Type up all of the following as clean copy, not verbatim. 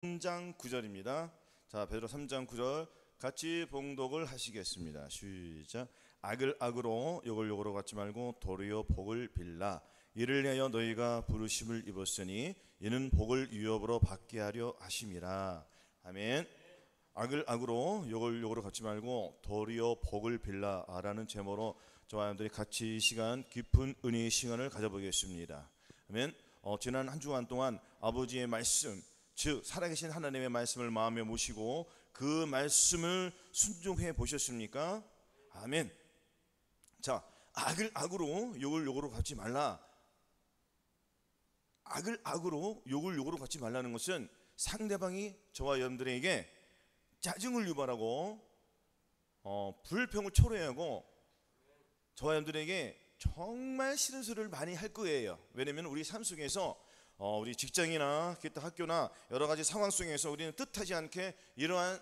3장 9절입니다. 자, 베드로 3장 9절 같이 봉독을 하시겠습니다. 시작. 악을 악으로 욕을 욕으로 갚지 말고 도리어 복을 빌라. 이를 위하여 너희가 부르심을 입었으니 이는 복을 유업으로 받게 하려 하심이라. 아멘. 악을 악으로 욕을 욕으로 갚지 말고 도리어 복을 빌라라는 제목으로 저와 여러분들이 같이 시간 깊은 은혜의 시간을 가져보겠습니다. 아멘. 지난 한 주간 동안 아버지의 말씀, 즉 살아계신 하나님의 말씀을 마음에 모시고 그 말씀을 순종해 보셨습니까? 아멘. 자, 악을 악으로 욕을 욕으로 갚지 말라. 악을 악으로 욕을 욕으로 갚지 말라는 것은 상대방이 저와 여러분들에게 짜증을 유발하고 불평을 초래하고 저와 여러분들에게 정말 싫은 소리를 많이 할 거예요. 왜냐하면 우리 삶 속에서 우리 직장이나 학교나 여러 가지 상황 속에서 우리는 뜻하지 않게 이러한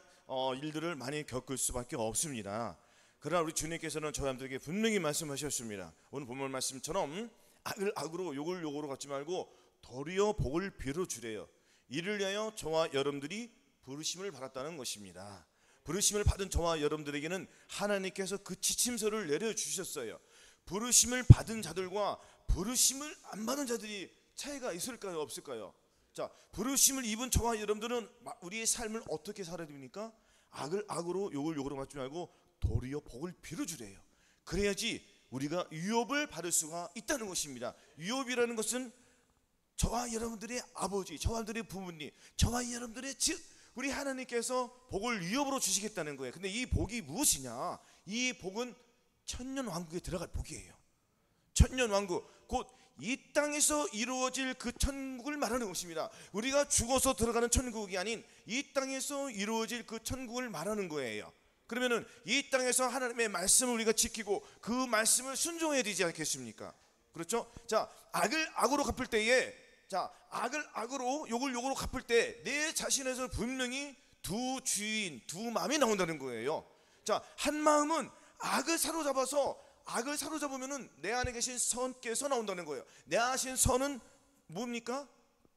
일들을 많이 겪을 수밖에 없습니다. 그러나 우리 주님께서는 저와 여러분들에게 분명히 말씀하셨습니다. 오늘 본문 말씀처럼 악을 악으로 욕을 욕으로 갚지 말고 도리어 복을 빌어주래요. 이를 위하여 저와 여러분들이 부르심을 받았다는 것입니다. 부르심을 받은 저와 여러분들에게는 하나님께서 그 지침서를 내려주셨어요. 부르심을 받은 자들과 부르심을 안 받은 자들이 차이가 있을까요, 없을까요? 자, 부르심을 입은 저와 여러분들은 우리의 삶을 어떻게 살아야 됩니까? 악을 악으로 욕을 욕으로 갚지 말고 도리어 복을 빌어주래요. 그래야지 우리가 유업을 받을 수가 있다는 것입니다. 유업이라는 것은 저와 여러분들의 아버지, 저와 여러분들의 부모님, 저와 여러분들의 즉 우리 하나님께서 복을 유업으로 주시겠다는 거예요. 근데 이 복이 무엇이냐? 이 복은 천년왕국에 들어갈 복이에요. 천년왕국, 곧 이 땅에서 이루어질 그 천국을 말하는 것입니다. 우리가 죽어서 들어가는 천국이 아닌 이 땅에서 이루어질 그 천국을 말하는 거예요. 그러면은 이 땅에서 하나님의 말씀을 우리가 지키고 그 말씀을 순종해야 되지 않겠습니까? 그렇죠? 자, 악을 악으로 갚을 때에, 자, 악을 악으로 욕을 욕으로 갚을 때 내 자신에서 분명히 두 주인, 두 마음이 나온다는 거예요. 자, 한 마음은 악을 사로잡으면은 내 안에 계신 선께서 나온다는 거예요. 내 안에 계신 선은 뭡니까?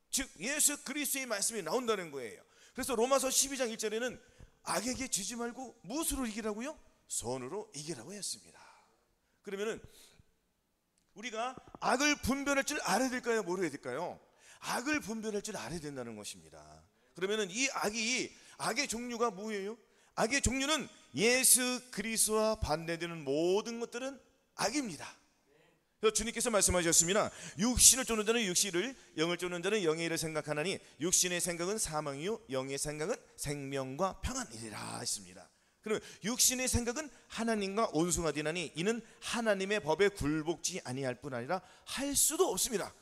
즉 예수 그리스도의 말씀이 나온다는 거예요. 그래서 로마서 12장 1절에는 악에게 지지 말고 무엇으로 이기라고요? 선으로 이기라고 했습니다. 그러면은 우리가 악을 분별할 줄 알아야 될까요? 모르야 될까요? 악을 분별할 줄 알아야 된다는 것입니다. 그러면은 이 악의 종류가 뭐예요? 악의 종류는 예수 그리스도와 반대되는 모든 것들은 악입니다. 그래서 주님께서 말씀하셨습니다. 육신을 쫓는 자는 육신을, 영을 쫓는 자는 영의 일을 생각하나니 육신의 생각은 사망이요 영의 생각은 생명과 평안이라 했습니다. 그러면 육신의 생각은 하나님과 온숭아되나니 이는 하나님의 법에 굴복지 아니할 뿐 아니라 할 수도 없습니다.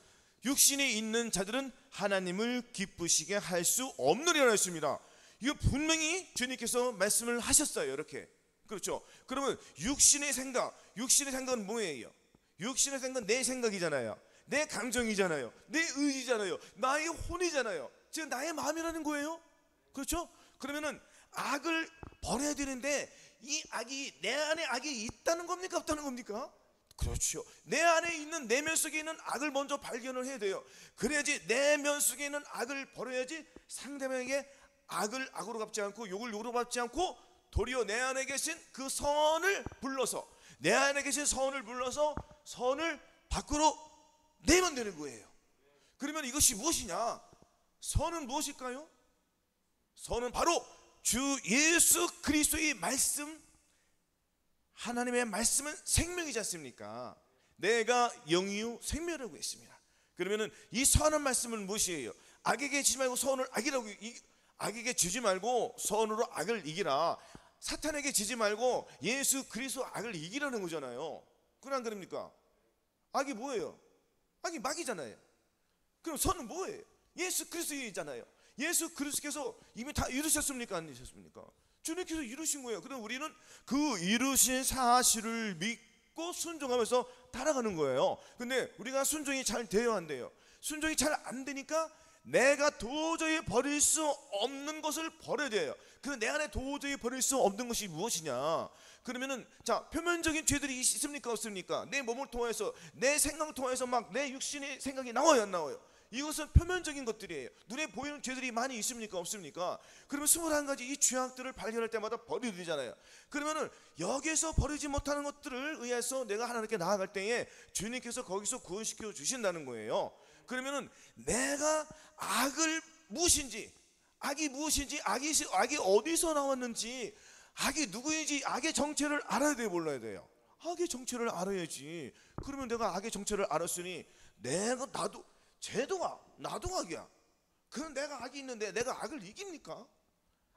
육신에 있는 자들은 하나님을 기쁘시게 할 수 없느니라 했습니다. 이거 분명히 주님께서 말씀을 하셨어요. 이렇게. 그렇죠. 그러면 육신의 생각은 뭐예요? 육신의 생각은 내 생각이잖아요. 내 감정이잖아요. 내 의지잖아요. 나의 혼이잖아요. 즉 나의 마음이라는 거예요. 그렇죠? 그러면은 악을 버려야 되는데 이 악이 내 안에 악이 있다는 겁니까? 없다는 겁니까? 그렇죠. 내 안에 있는 내면 속에 있는 악을 먼저 발견을 해야 돼요. 그래야지 내면 속에 있는 악을 버려야지 상대방에게 악을 악으로 갚지 않고 욕을 욕으로 갚지 않고 도리어 내 안에 계신 그 선을 불러서 선을 밖으로 내면 되는 거예요. 그러면 이것이 무엇이냐? 선은 무엇일까요? 선은 바로 주 예수 그리스도의 말씀, 하나님의 말씀은 생명이지 않습니까? 내가 영이요 생명이라고 했습니다. 그러면은 이 선한 말씀은 무엇이에요? 악에게 지지 말고 선을 악에게 지지 말고 선으로 악을 이기라. 사탄에게 지지 말고 예수 그리스도 악을 이기라는 거잖아요. 그건 안 그럽니까? 악이 뭐예요? 악이 막이잖아요. 그럼 선은 뭐예요? 예수 그리스도이잖아요. 예수 그리스도께서 이미 다 이루셨습니까? 안 이루셨습니까? 주님께서 이루신 거예요. 그럼 우리는 그 이루신 사실을 믿고 순종하면서 따라가는 거예요. 근데 우리가 순종이 잘 돼요, 안 돼요? 순종이 잘 안 되니까 내가 도저히 버릴 수 없는 것을 버려야 돼요. 그 내 안에 도저히 버릴 수 없는 것이 무엇이냐? 그러면은 자, 표면적인 죄들이 있습니까? 없습니까? 내 몸을 통해서 내 생각을 통해서 막 내 육신의 생각이 나와요, 안 나와요? 이것은 표면적인 것들이에요. 눈에 보이는 죄들이 많이 있습니까? 없습니까? 그러면 21가지 이 죄악들을 발견할 때마다 버려야 되잖아요. 그러면은 여기서 버리지 못하는 것들을 의해서 내가 하나님께 나아갈 때에 주님께서 거기서 구원시켜 주신다는 거예요. 그러면은 내가 악을 무엇인지, 악이 무엇인지, 악이 어디서 나왔는지, 악이 누구인지, 악의 정체를 알아야 돼요, 몰라야 돼요? 악의 정체를 알아야지. 그러면 내가 악의 정체를 알았으니 나도 악이야. 그럼 내가 악이 있는데 내가 악을 이깁니까?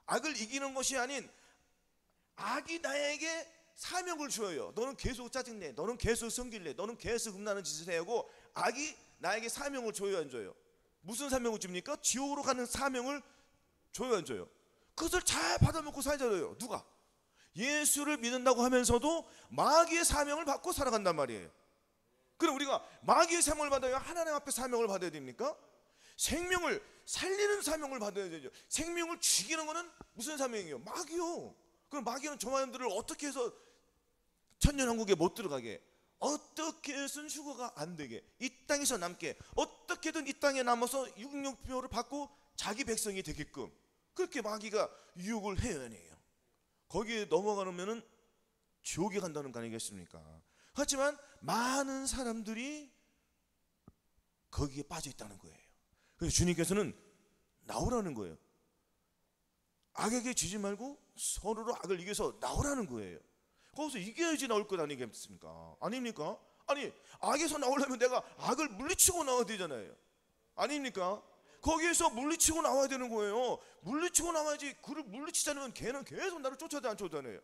악을 이기는 것이 아닌 악이 나에게 사명을 줘요. 너는 계속 짜증내, 너는 계속 성질내, 너는 계속 음란한 짓을 해 하고 악이 나에게 사명을 줘요, 안 줘요? 무슨 사명을 줍니까? 지옥으로 가는 사명을 줘요, 안 줘요? 그것을 잘 받아먹고 살잖아요. 누가? 예수를 믿는다고 하면서도 마귀의 사명을 받고 살아간단 말이에요. 그럼 우리가 마귀의 사명을 받아야 하나님 앞에 사명을 받아야 됩니까? 생명을 살리는 사명을 받아야 되죠. 생명을 죽이는 것은 무슨 사명이에요? 마귀요. 그럼 마귀는 저와 여러분들을 어떻게 해서 천년왕국에 못 들어가게, 어떻게 해서는 휴거가 안 되게, 이 땅에서 남게, 어떻게든 이 땅에 남아서 육령표를 받고 자기 백성이 되게끔 그렇게 마귀가 유혹을 해야 해요. 거기에 넘어가면은 지옥에 간다는 거 아니겠습니까? 하지만 많은 사람들이 거기에 빠져 있다는 거예요. 그래서 주님께서는 나오라는 거예요. 악에게 지지 말고 서로로 악을 이겨서 나오라는 거예요. 거기서 이겨야지 나올 것 아니겠습니까? 아닙니까? 아니, 악에서 나오려면 내가 악을 물리치고 나와야 되잖아요. 아닙니까? 거기에서 물리치고 나와야 되는 거예요. 물리치고 나와야지. 그를 물리치지 않으면 걔는 계속 나를 쫓아다녀, 안 쫓아다녀요?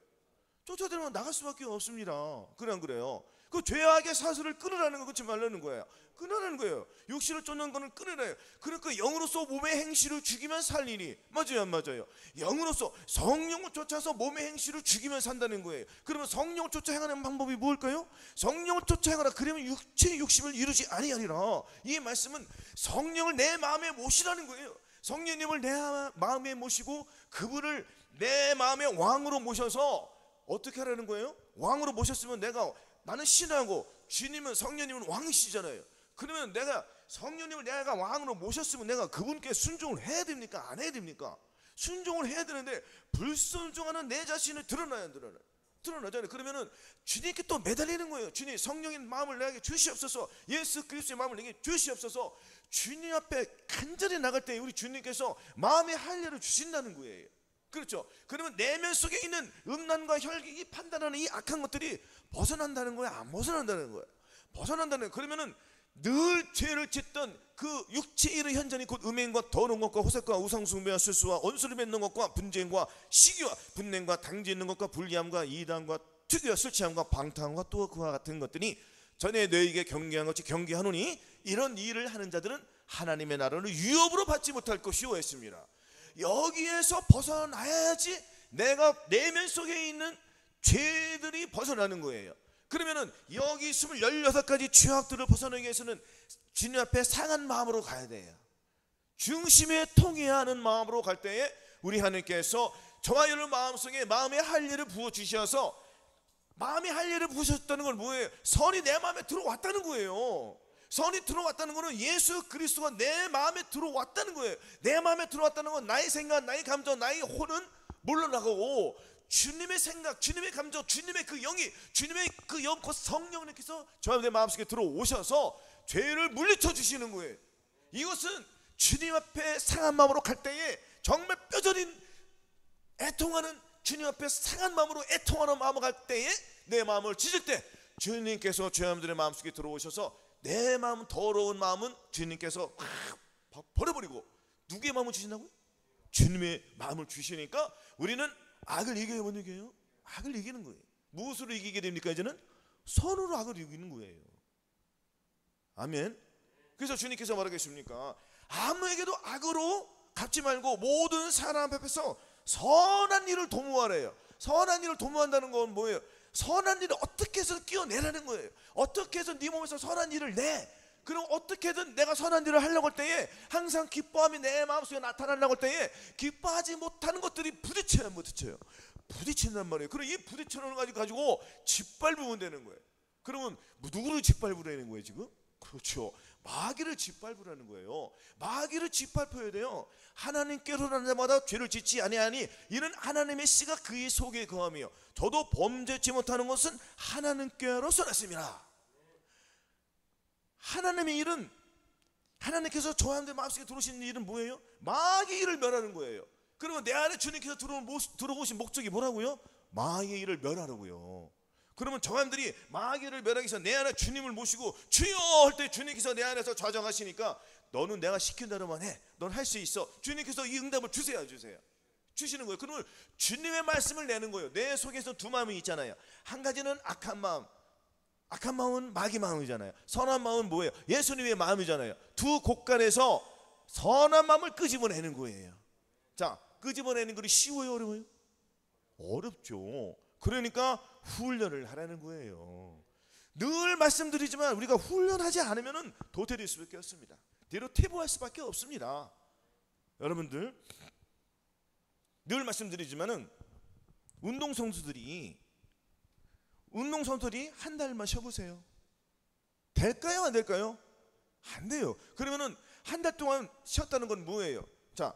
쫓아다니면 나갈 수밖에 없습니다. 그래 안 그래요? 그 죄악의 사슬을 끊으라는 거, 끊지 말라는 거예요. 끊으라는 거예요. 육신을 쫓는 거는 끊으래요. 그러니까 영으로서 몸의 행실을 죽이면 살리니, 맞아요 안 맞아요? 영으로서 성령을 쫓아서 몸의 행실을 죽이면 산다는 거예요. 그러면 성령을 쫓아 행하는 방법이 뭘까요? 성령을 쫓아 행하라. 그러면 육체의 욕심을 이루지 아니하리라. 이 말씀은 성령을 내 마음에 모시라는 거예요. 성령님을 내 마음에 모시고 그분을 내 마음의 왕으로 모셔서 어떻게 하라는 거예요? 왕으로 모셨으면 나는 신하고 주님은 성령님은 왕이시잖아요. 그러면 내가 성령님을 내가 왕으로 모셨으면 내가 그분께 순종을 해야 됩니까? 안 해야 됩니까? 순종을 해야 되는데 불순종하는 내 자신을 드러나야 안 드러나요? 드러나잖아요. 그러면은 주님께 또 매달리는 거예요. 주님, 성령의 마음을 내게 주시옵소서. 예수 그리스도의 마음을 내게 주시옵소서. 주님 앞에 간절히 나갈 때 우리 주님께서 마음의 할례를 주신다는 거예요. 그렇죠? 그러면 내면 속에 있는 음란과 혈기, 판단하는 이 악한 것들이 벗어난다는 거야, 안 벗어난다는 거야? 벗어난다는 거야. 그러면은 늘 죄를 짓던 그 육체의 이런 현장이 곧 음행과 더러운 것과 호색과 우상숭배와 술수와 언수를 맺는 것과 분쟁과 시기와 분냉과 당지 있는 것과 불리함과 이단과 특유와 술 취함과 방탕과 또 그와 같은 것들이 전에 너희에게 경계한 것이 경계하노니 이런 일을 하는 자들은 하나님의 나라를 유업으로 받지 못할 것이오 했습니다. 여기에서 벗어나야지 내가 내면 속에 있는 죄들이 벗어나는 거예요. 그러면은 여기 16가지 죄악들을 벗어나기 위해서는 주님 앞에 상한 마음으로 가야 돼요. 중심에 통해야 하는 마음으로 갈 때에 우리 하나님께서 저와 여러분 마음속에 마음의 할례를 부어주셔서, 마음의 할례를 부으셨다는 건 뭐예요? 선이 내 마음에 들어왔다는 거예요. 선이 들어왔다는 것은 예수 그리스도가 내 마음에 들어왔다는 거예요. 내 마음에 들어왔다는 건 나의 생각, 나의 감정, 나의 혼은 물러나가고 주님의 생각, 주님의 감정, 주님의 그 영이, 주님의 그 영, 그 성령님께서 저와 내 마음속에 들어오셔서 죄를 물리쳐 주시는 거예요. 이것은 주님 앞에 상한 마음으로 갈 때에 정말 뼈저린 애통하는, 주님 앞에 상한 마음으로 애통하는 마음으로 갈 때에 내 마음을 찢을 때 주님께서 죄인들의 마음속에 들어오셔서 내 마음, 더러운 마음은 주님께서 확 버려버리고 누구의 마음을 주신다고요? 주님의 마음을 주시니까 우리는 악을 이겨요, 못 이겨요? 악을 이기는 거예요. 무엇으로 이기게 됩니까? 이제는 선으로 악을 이기는 거예요. 아멘. 그래서 주님께서 말하겠습니까? 아무에게도 악으로 갚지 말고 모든 사람 앞에서 선한 일을 도모하래요. 선한 일을 도모한다는 건 뭐예요? 선한 일을 어떻게 해서 끼워내라는 거예요. 어떻게 해서 네 몸에서 선한 일을 내. 그럼 어떻게든 내가 선한 일을 하려고 할 때에 항상 기뻐함이 내 마음속에 나타나려고 할 때에 기뻐하지 못하는 것들이 부딪혀요, 부딪혀요. 부딪힌단 말이에요. 그럼 이 부딪혀놓은 거 가지고 짓밟으면 되는 거예요. 그러면 누구를 짓밟으라는 거예요 지금? 그렇죠. 마귀를 짓밟으라는 거예요. 마귀를 짓밟아야 돼요. 하나님께로 나는 자마다 죄를 짓지 아니하니 이는 하나님의 씨가 그의 속에 거하며 저도 범죄치 못하는 것은 하나님께로서 났습니다. 하나님의 일은, 하나님께서 저 사람들 마음속에 들어오시는 일은 뭐예요? 마귀의 일을 멸하는 거예요. 그러면 내 안에 주님께서 들어오신 목적이 뭐라고요? 마귀의 일을 멸하라고요. 그러면 저 사람들이 마귀를 멸하기 위해서 내 안에 주님을 모시고 주여 할 때 주님께서 내 안에서 좌정하시니까 너는 내가 시킨 대로만 해, 넌 할 수 있어, 주님께서 이 응답을 주세요 주시는 거예요. 그러면 주님의 말씀을 내는 거예요. 내 속에서 두 마음이 있잖아요. 한 가지는 악한 마음은 마귀 마음이잖아요. 선한 마음은 뭐예요? 예수님의 마음이잖아요. 두 곳간에서 선한 마음을 끄집어내는 거예요. 자, 끄집어내는 것이 쉬워요, 어려워요? 어렵죠. 그러니까 훈련을 하라는 거예요. 늘 말씀드리지만 우리가 훈련하지 않으면 도태될 수밖에 없습니다. 뒤로 퇴보할 수밖에 없습니다. 여러분들, 늘 말씀드리지만은 운동선수들이 한 달만 쉬어보세요. 될까요, 안 될까요? 안 돼요. 그러면은 한 달 동안 쉬었다는 건 뭐예요? 자,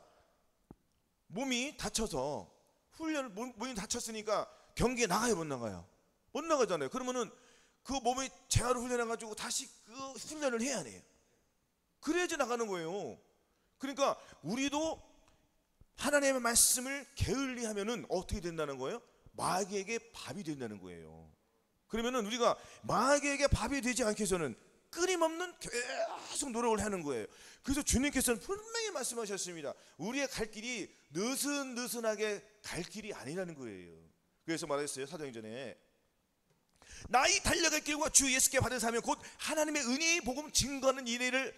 몸이 다쳐서 몸이 다쳤으니까 경기에 나가요, 못 나가요? 못 나가잖아요. 그러면은 그 몸이 재활을 훈련해가지고 다시 그 훈련을 해야 해요. 그래야지 나가는 거예요. 그러니까 우리도 하나님의 말씀을 게을리하면은 어떻게 된다는 거예요? 마귀에게 밥이 된다는 거예요. 그러면은 우리가 마귀에게 밥이 되지 않기 위해서는 끊임없는 계속 노력을 하는 거예요. 그래서 주님께서는 분명히 말씀하셨습니다. 우리의 갈 길이 느슨느슨하게 갈 길이 아니라는 거예요. 그래서 말했어요, 사도행전에 나 이 달려갈 길과 주 예수께 받은 사명 곧 하나님의 은혜의 복음 증거하는 일을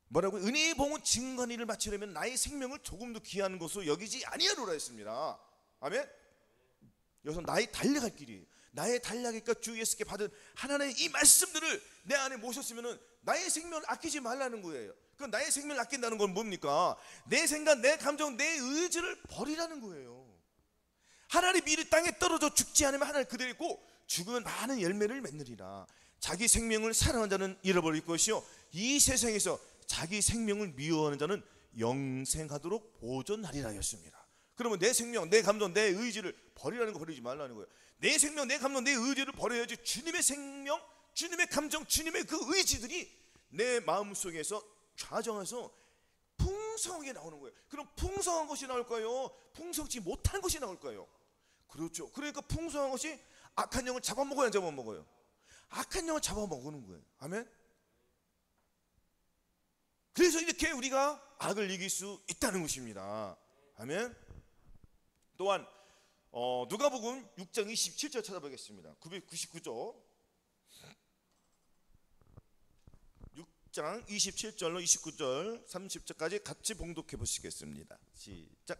뭐라고요? 은혜의 복음 증거하는 일을 마치려면 나의 생명을 조금도 귀한 것으로 여기지 아니하노라 했습니다. 아멘. 여기서 나의 달려갈 길이, 나의 달려갈까 주 예수께 받은 하나님의 이 말씀들을 내 안에 모셨으면 나의 생명을 아끼지 말라는 거예요. 그럼 나의 생명을 아낀다는 건 뭡니까? 내 생각, 내 감정, 내 의지를 버리라는 거예요. 하나님 이 땅에 떨어져 죽지 않으면 하나님 그대로 있고 죽으면 많은 열매를 맺느리라. 자기 생명을 사랑하는 자는 잃어버릴 것이요 이 세상에서 자기 생명을 미워하는 자는 영생하도록 보존하리라 했습니다. 그러면 내 생명, 내 감정, 내 의지를 버리라는 거, 버리지 말라는 거예요. 내 생명, 내 감정, 내 의지를 버려야지 주님의 생명, 주님의 감정, 주님의 그 의지들이 내 마음속에서 좌정해서 풍성하게 나오는 거예요. 그럼 풍성한 것이 나올까요? 풍성치 못한 것이 나올까요? 그렇죠. 그러니까 풍성한 것이 악한 영을 잡아먹어야, 안 잡아먹어요? 악한 영을 잡아먹는 거예요. 아멘. 그래서 이렇게 우리가 악을 이길 수 있다는 것입니다. 아멘. 또한 누가복음 6장 27절 찾아보겠습니다. 999절 6장 27절로 29절 30절까지 같이 봉독해 보시겠습니다. 시작.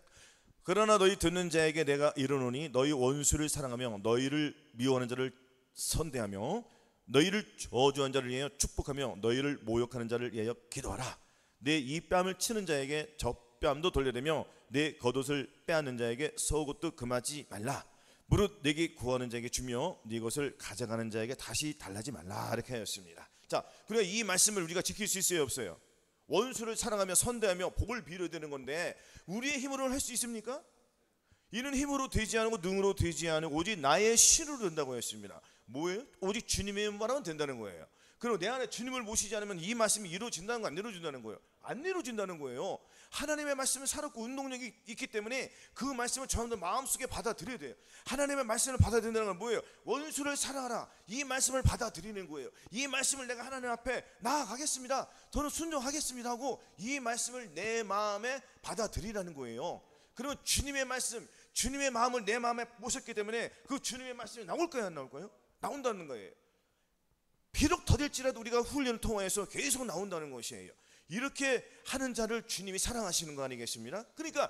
그러나 너희 듣는 자에게 내가 이르노니 너희 원수를 사랑하며 너희를 미워하는 자를 선대하며 너희를 저주한 자를 위하여 축복하며 너희를 모욕하는 자를 위하여 기도하라. 내 이 뺨을 치는 자에게 저 뺨도 돌려대며 내 겉옷을 빼앗는 자에게 속옷도 금하지 말라. 무릇 내게 구하는 자에게 주며 네 것을 가져가는 자에게 다시 달라지 말라. 이렇게 하였습니다. 자, 그러니까 이 말씀을 우리가 지킬 수 있어요, 없어요? 원수를 사랑하며 선대하며 복을 빌어야 되는 건데 우리의 힘으로 할 수 있습니까? 이는 힘으로 되지 않고 능으로 되지 않고 오직 나의 신으로 된다고 했습니다. 뭐예요? 오직 주님의 말하면 된다는 거예요. 그리고 내 안에 주님을 모시지 않으면 이 말씀이 이루어진다는 거, 안 이루어진다는 거예요? 안 이루어진다는 거예요. 하나님의 말씀은 살았고 운동력이 있기 때문에 그 말씀을 저희들 마음속에 받아들여야 돼요. 하나님의 말씀을 받아들인다는 건 뭐예요? 원수를 사랑하라, 이 말씀을 받아들이는 거예요. 이 말씀을 내가 하나님 앞에 나아가겠습니다, 저는 순종하겠습니다 하고 이 말씀을 내 마음에 받아들이라는 거예요. 그러면 주님의 말씀, 주님의 마음을 내 마음에 모셨기 때문에 그 주님의 말씀이 나올까요, 안 나올까요? 나온다는 거예요. 비록 더딜지라도 우리가 훈련을 통해서 계속 나온다는 것이에요. 이렇게 하는 자를 주님이 사랑하시는 거 아니겠습니까? 그러니까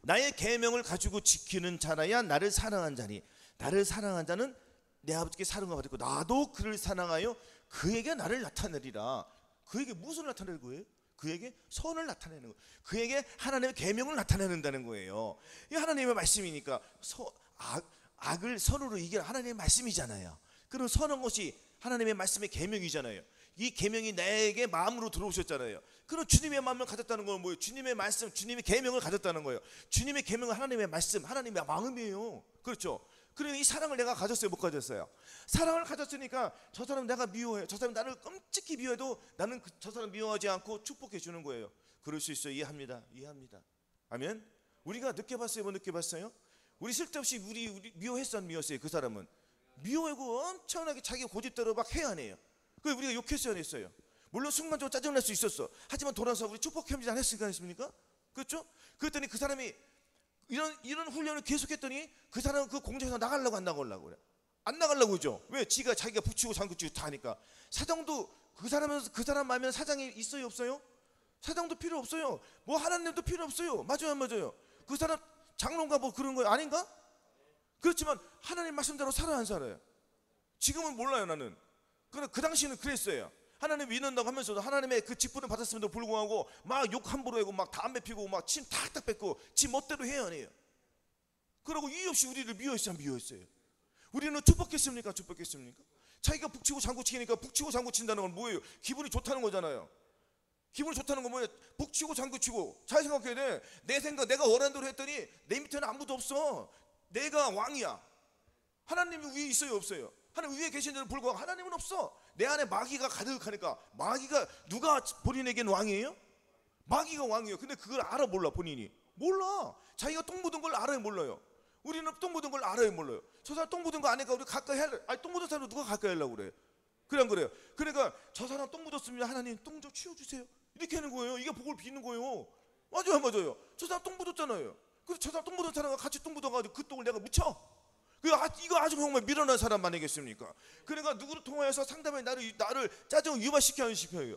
나의 계명을 가지고 지키는 자라야 나를 사랑한 자니, 나를 사랑한 자는 내 아버지께 사랑을 받고 나도 그를 사랑하여 그에게 나를 나타내리라. 그에게 무엇을 나타내는 거예요? 그에게 선을 나타내는 거예요. 그에게 하나님의 계명을 나타내는다는 거예요. 이 하나님의 말씀이니까 악을 선으로 이기라, 하나님의 말씀이잖아요. 그런 선한 것이 하나님의 말씀의 계명이잖아요. 이 계명이 내게 마음으로 들어오셨잖아요. 그럼 주님의 마음을 가졌다는 건 뭐예요? 주님의 말씀, 주님의 계명을 가졌다는 거예요. 주님의 계명은 하나님의 말씀, 하나님의 마음이에요. 그렇죠? 그리고 이 사랑을 내가 가졌어요, 못 가졌어요? 사랑을 가졌으니까 저 사람 내가 미워해요. 저 사람 나를 끔찍히 미워해도 나는 저 사람 미워하지 않고 축복해 주는 거예요. 그럴 수 있어요. 이해합니다. 아멘. 우리가 느껴봤어요, 못 느껴봤어요? 우리 쓸데없이 우리 미워했어, 안 미웠어요? 그 사람은 미워하고 엄청나게 자기 고집대로 막 해야 하네요. 그래서 우리가 욕했어야 안 했어요? 물론 순간적으로 짜증날 수 있었어. 하지만 돌아서 우리 축복합니다 안 했으니까 했습니까? 그렇죠? 그랬더니 그 사람이 이런 훈련을 계속했더니 그 사람은 그 공장에서 나가려고 안 나가려고 그래. 안 나가려고 그죠? 왜? 자기가 붙이고 장구치고 다 하니까. 사장도 그 사람 마음에 사장이 있어요, 없어요? 사장도 필요 없어요. 뭐 하나님도 필요 없어요. 맞아요, 안 맞아요? 그 사람 장로인가 뭐 그런 거 아닌가? 그렇지만 하나님 말씀대로 살아 안 살아요? 지금은 몰라요, 나는. 그러나 그 당시는 그랬어요. 하나님 믿는다고 하면서도 하나님의 그 직분을 받았음에도 불구하고 막 욕 함부로 하고 막 담배 피고 막 침 탁탁 뱉고 지 멋대로 해야 해요. 그러고 이유 없이 우리를 미워했어요, 미워했어요? 우리는 축복했습니까? 자기가 북치고 장구치니까 북치고 장구친다는 건 뭐예요? 기분이 좋다는 거잖아요. 기분이 좋다는 건 뭐예요? 북치고 장구치고. 잘 생각해야 돼. 내 생각, 내가 원하는 대로 했더니 내 밑에는 아무도 없어. 내가 왕이야. 하나님이 위에 있어요, 없어요? 하나님 위에 계신데도 불구하고 하나님은 없어. 내 안에 마귀가 가득하니까. 마귀가 누가 본인에겐 왕이에요? 마귀가 왕이에요. 근데 그걸 알아 몰라? 본인이 몰라. 자기가 똥 묻은 걸 알아요, 몰라요? 우리는 똥 묻은 걸 알아요, 몰라요? 저 사람 똥 묻은 거 아니까 우리 가까이 하려. 아니 똥 묻은 사람 누가 가까이 하려고 그래? 그래 안 그래요? 그러니까 저 사람 똥 묻었으면 하나님 똥 좀 치워주세요. 이렇게 하는 거예요. 이게 복을 비는 거예요. 맞아요. 저 사람 똥 묻었잖아요. 그래서 저 사람 똥 묻은 사람과 같이 똥 묻어가지고 그 똥을 내가 묻혀. 이거 아주 정말 미련한 사람 아니겠습니까? 그러니까 누구를 통하여서 상담에 나를 짜증을 유발시켜 안 시켜요?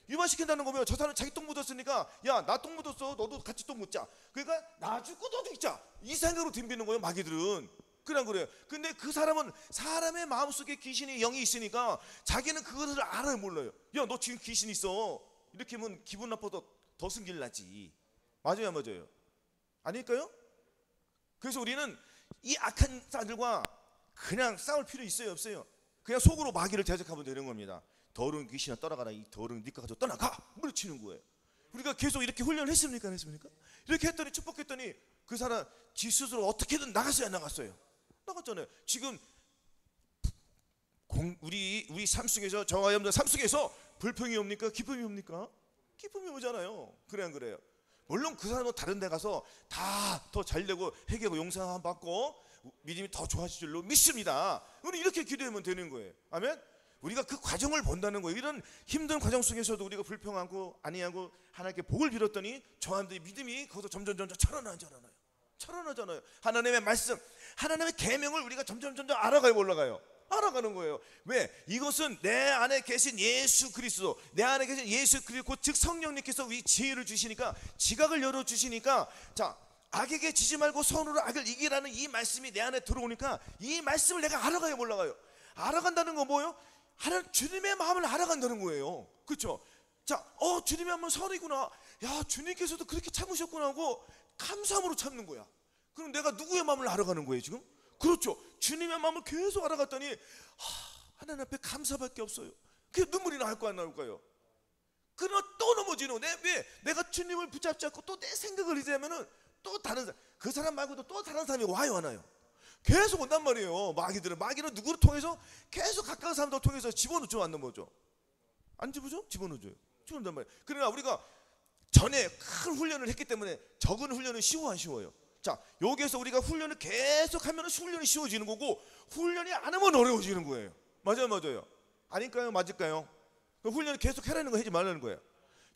유발시킨다는 거면 저 사람 자기 똥 묻었으니까 야, 나 똥 묻었어. 너도 같이 똥 묻자. 그러니까 나 죽고 너도 죽자. 이 생각으로 덤비는 거예요, 마귀들은. 그냥 그래요. 근데 그 사람은 사람의 마음속에 귀신이 영이 있으니까 자기는 그것을 알아요, 몰라요? 야, 너 지금 귀신 있어. 이렇게 하면 기분 나빠도 더 승질 나지. 맞아요? 아닐까요? 그래서 우리는 이 악한 자들과 그냥 싸울 필요 있어요, 없어요? 그냥 속으로 마귀를 대적하면 되는 겁니다. 더러운 귀신아 떠나가라. 이 더러운 니가 가지고 떠나가. 물리치는 거예요. 우리가 계속 이렇게 훈련을 했습니까, 안 했습니까? 이렇게 했더니 축복했더니 그 사람 지 스스로 어떻게든 나갔어요, 안 나갔어요? 나갔잖아요. 지금 우리 삶 속에서, 저와 여러분들 삶 속에서 불평이 옵니까? 기쁨이 옵니까? 기쁨이 오잖아요. 그래 안 그래요? 물론 그 사람은 다른 데 가서 다 더 잘되고 회개하고 용서 받고 믿음이 더 좋아질 줄로 믿습니다. 우리 이렇게 기도하면 되는 거예요. 아멘? 우리가 그 과정을 본다는 거예요. 이런 힘든 과정 속에서도 우리가 불평하고 아니하고 하나님께 복을 빌었더니 저한테 믿음이 거기서 점점 철원하잖아요. 하나님의 말씀, 하나님의 계명을 우리가 점점 알아가요, 올라가요? 알아가는 거예요. 왜? 이것은 내 안에 계신 예수 그리스도, 내 안에 계신 예수 그리스도, 즉 성령님께서 이 지혜를 주시니까, 지각을 열어주시니까, 자, 악에게 지지 말고 선으로 악을 이기라는 이 말씀이 내 안에 들어오니까 이 말씀을 내가 알아가요, 올라가요? 알아간다는 건 뭐예요? 하나님 주님의 마음을 알아간다는 거예요. 그렇죠? 자, 주님의 마음은 선이구나. 야, 주님께서도 그렇게 참으셨구나 하고 감사함으로 참는 거야. 그럼 내가 누구의 마음을 알아가는 거예요, 지금? 그렇죠. 주님의 마음을 계속 알아갔더니 하나님 앞에 감사밖에 없어요. 그게 눈물이 나올까요, 안 나올까요? 그러나 또 넘어지는 거예요. 왜? 내가 주님을 붙잡지 않고 또 내 생각을 의지하면은 또 다른 사람, 그 사람 말고도 또 다른 사람이 와요, 안 와요? 계속 온단 말이에요. 마귀는 누구를 통해서 계속 가까운 사람들 통해서 집어넣죠, 안 넘어져? 안 집어줘? 집어넣어줘요. 집어넣단 말이에요. 그러나 우리가 전에 큰 훈련을 했기 때문에 적은 훈련은 쉬워 안 쉬워요? 자, 여기에서 우리가 훈련을 계속하면 훈련이 쉬워지는 거고, 훈련이 안 하면 어려워지는 거예요. 맞아요? 아닐까요? 맞을까요? 훈련을 계속 하라는 거, 하지 말라는 거예요.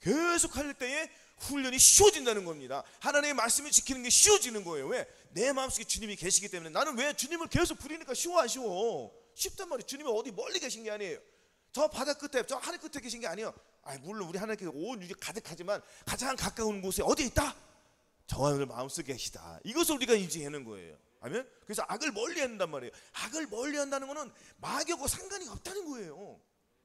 계속 할 때에 훈련이 쉬워진다는 겁니다. 하나님의 말씀을 지키는 게 쉬워지는 거예요. 왜? 내 마음속에 주님이 계시기 때문에. 나는 왜 주님을 계속 부리니까 쉬워 안 쉬워? 쉽단 말이에요. 주님이 어디 멀리 계신 게 아니에요. 저 바다 끝에, 저 하늘 끝에 계신 게 아니에요. 물론 우리 하나님께서 온 유리 가득하지만 가장 가까운 곳에 어디 있다? 저와 오늘 마음속에 계시다. 이것을 우리가 인지하는 거예요. 아멘? 그래서 악을 멀리 한단 말이에요. 악을 멀리 한다는 거는 마귀하고 상관이 없다는 거예요.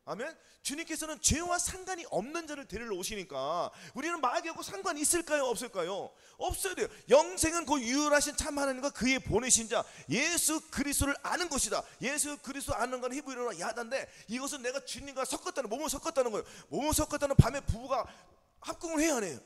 아멘. 주님께서는 죄와 상관이 없는 자를 데리러 오시니까 우리는 마귀하고 상관이 있을까요? 없을까요? 없어야 돼요. 영생은 그 유일하신 참 하나님과 그의 보내신 자 예수 그리스도를 아는 것이다. 예수 그리스도 아는 건 히브리어로 야다인데, 이것은 내가 주님과 섞었다는, 몸을 섞었다는 거예요. 몸을 섞었다는 밤에 부부가 합궁을 해야 해요.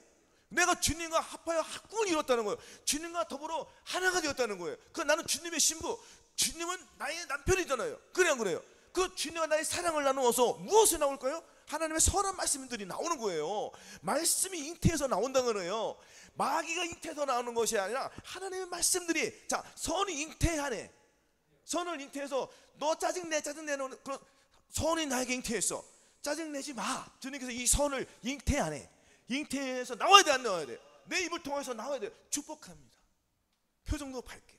내가 주님과 합하여 합궁을 이뤘다는 거예요. 주님과 더불어 하나가 되었다는 거예요. 그 나는 주님의 신부, 주님은 나의 남편이잖아요. 그래 안 그래요? 그 주님과 나의 사랑을 나누어서 무엇이 나올까요? 하나님의 선한 말씀들이 나오는 거예요. 말씀이 잉태에서 나온다는 거예요. 마귀가 잉태에서 나오는 것이 아니라 하나님의 말씀들이, 자, 선이 잉태하네. 선을 잉태해서 너 짜증내 짜증내는 그런 선이 나에게 잉태했어. 짜증내지 마. 주님께서 이 선을 잉태하네. 잉태해서 나와야 돼, 안 나와야 돼? 내 입을 통해서 나와야 돼. 축복합니다. 표정도 밝게.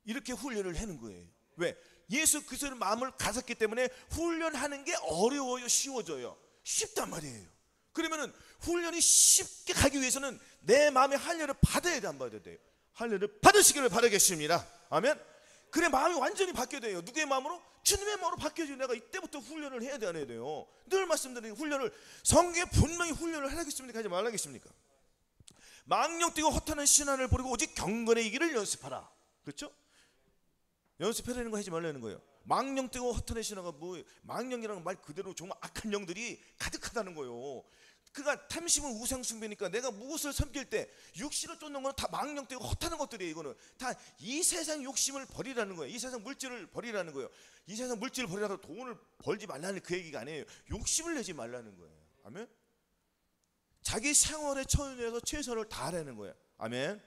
이렇게 훈련을 하는 거예요. 왜? 예수 그리스도의 마음을 가졌기 때문에 훈련하는 게 어려워요, 쉬워져요? 쉽단 말이에요. 그러면은 훈련이 쉽게 가기 위해서는 내 마음의 할례를 받아야 돼, 안 받아야 돼요? 할례를 받으시기를 바라겠습니다. 아멘. 그래 마음이 완전히 바뀌어야 돼요. 누구의 마음으로? 주님의 마음으로 바뀌어야지. 내가 이때부터 훈련을 해야 돼, 안 해야 돼요? 늘 말씀드리는 훈련을, 성경에 분명히 훈련을 하겠습니까? 하지 말라겠습니까? 망령 뛰고 허탄한 신앙을 버리고 오직 경건의 길을 연습하라. 그렇죠? 연습해라는 거 하지 말라는 거예요. 망령 뛰고 허탄한 신앙은 뭐, 망령이라는 말 그대로 정말 악한 영들이 가득하다는 거예요. 그가 탐심은 우상숭배니까 내가 무엇을 섬길 때 육신을 쫓는 건 다 망령 뛰고 허탄한 것들이에요. 이거는 다 이 세상 욕심을 버리라는 거예요. 이 세상 물질을 버리라는 거예요. 이 세상 물질을 버리라고 돈을 벌지 말라는 그 얘기가 아니에요. 욕심을 내지 말라는 거예요. 아멘. 자기 생활에 처해서 최선을 다하라는 거예요. 아멘.